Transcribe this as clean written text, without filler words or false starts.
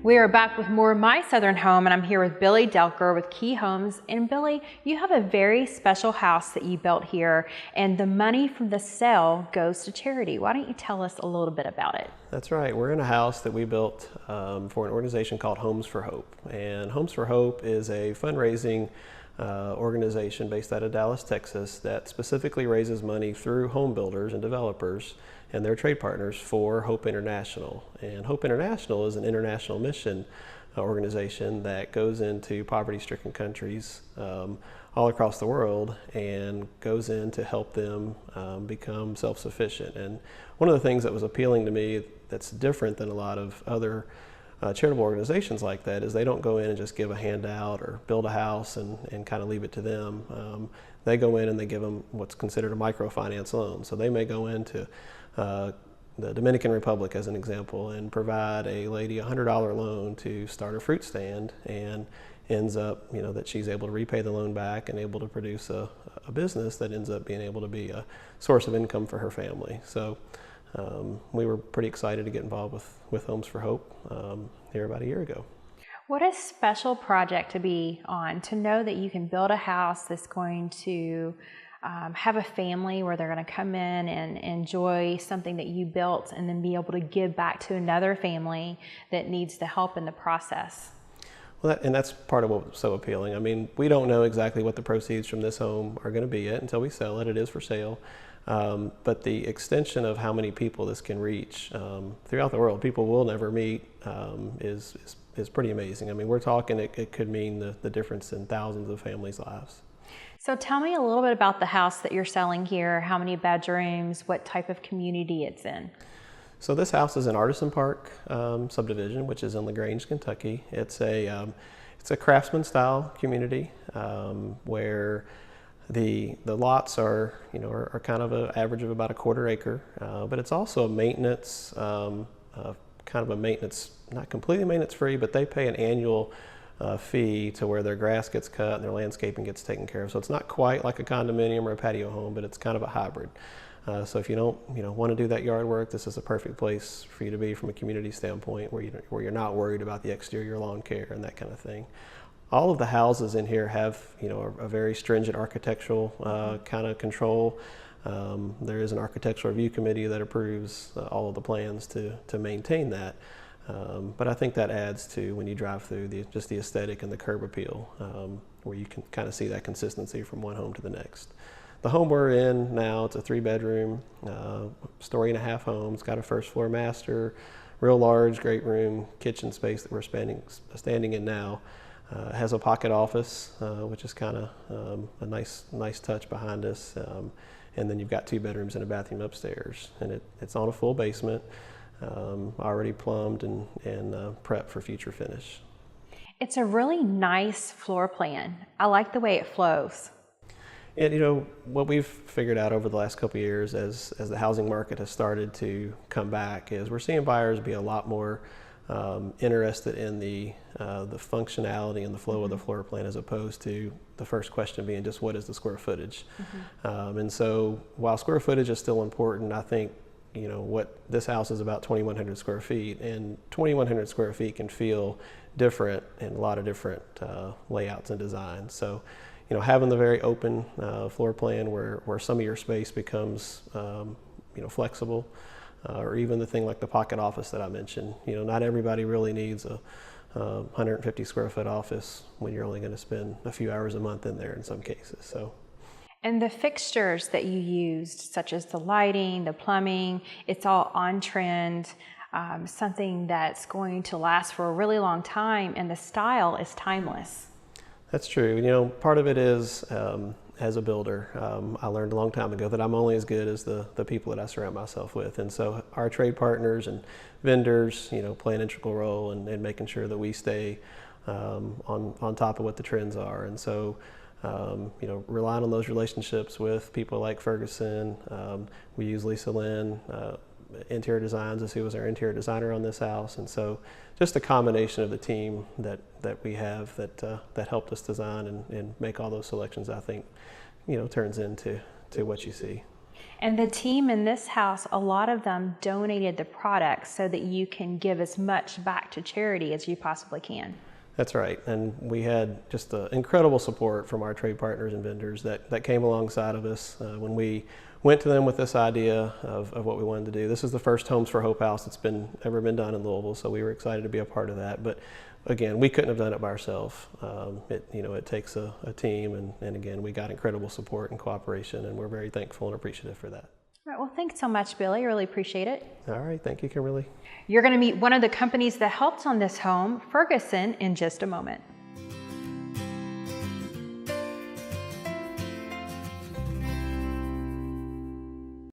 We are back with more of My Southern Home, and I'm here with Billy Doelker with Key Homes. And Billy, you have a very special house that you built here, and the money from the sale goes to charity. Why don't you tell us a little bit about it? That's right. We're in a house that we built for an organization called Homes for Hope. And Homes for Hope is a fundraising organization based out of Dallas, Texas, that specifically raises money through home builders and developers and their trade partners for Hope International. And Hope International is an international mission organization that goes into poverty-stricken countries all across the world and goes in to help them become self-sufficient. And one of the things that was appealing to me that's different than a lot of other charitable organizations like that is they don't go in and just give a handout or build a house and kind of leave it to them. They go in and they give them what's considered a microfinance loan. So they may go into the Dominican Republic, as an example, and provide a lady a $100 loan to start a fruit stand, and ends up, that she's able to repay the loan back and able to produce a business that ends up being able to be a source of income for her family. So we were pretty excited to get involved with Homes for Hope here about a year ago. What a special project to be on, to know that you can build a house that's going to have a family where they're going to come in and enjoy something that you built, and then be able to give back to another family that needs the help in the process. Well, and that's part of what was so appealing. I mean, we don't know exactly what the proceeds from this home are going to be yet until we sell it. It is for sale. But the extension of how many people this can reach throughout the world, people we'll never meet, is pretty amazing. I mean, we're talking it could mean the difference in thousands of families' lives. So tell me a little bit about the house that you're selling here. How many bedrooms, what type of community it's in? So this house is in Artisan Park subdivision, which is in LaGrange, Kentucky. It's a craftsman style community where the lots are kind of an average of about a quarter acre, but it's also a maintenance, kind of a maintenance, not completely maintenance free, but they pay an annual fee to where their grass gets cut and their landscaping gets taken care of. So it's not quite like a condominium or a patio home, but it's kind of a hybrid. So if you don't want to do that yard work, this is a perfect place for you to be from a community standpoint, where you're not worried about the exterior lawn care and that kind of thing. All of the houses in here have a very stringent architectural kind of control. There is an architectural review committee that approves all of the plans to maintain that. But I think that adds to, when you drive through, just the aesthetic and the curb appeal, where you can kind of see that consistency from one home to the next. The home we're in now, it's a 3-bedroom, story-and-a-half home. It's got a first floor master, real large, great room, kitchen space that we're standing in now. It has a pocket office, which is kind of a nice touch behind us. And then you've got 2 bedrooms and a bathroom upstairs. And it's on a full basement, already plumbed and prepped for future finish. It's a really nice floor plan. I like the way it flows. And what we've figured out over the last couple of years as the housing market has started to come back is we're seeing buyers be a lot more interested in the functionality and the flow of the floor plan, as opposed to the first question being just what is the square footage. And so while square footage is still important, I think what this house is about 2,100 square feet, and 2,100 square feet can feel different in a lot of different layouts and designs. So having the very open floor plan where some of your space becomes flexible, or even the thing like the pocket office that I mentioned. Not everybody really needs a 150 square foot office when you're only going to spend a few hours a month in there in some cases. So. And the fixtures that you used, such as the lighting, the plumbing, it's all on trend, something that's going to last for a really long time, and the style is timeless. That's true. Part of it is, as a builder, I learned a long time ago that I'm only as good as the people that I surround myself with. And so our trade partners and vendors, play an integral role in making sure that we stay on top of what the trends are. And so, relying on those relationships with people like Ferguson, we use Lisa Lynn, Interior Designs, who was our interior designer on this house. And so just a combination of the team that we have that helped us design and make all those selections, I think, turns into what you see. And the team in this house, a lot of them donated the products so that you can give as much back to charity as you possibly can. That's right. And we had just incredible support from our trade partners and vendors that came alongside of us when we went to them with this idea of what we wanted to do. This is the first Homes for Hope house that's ever been done in Louisville, so we were excited to be a part of that. But again, we couldn't have done it by ourselves. It takes a team, and again, we got incredible support and cooperation, and we're very thankful and appreciative for that. All right, well, thanks so much, Billy. I really appreciate it. All right, thank you, Kimberly. You're going to meet one of the companies that helped on this home, Ferguson, in just a moment.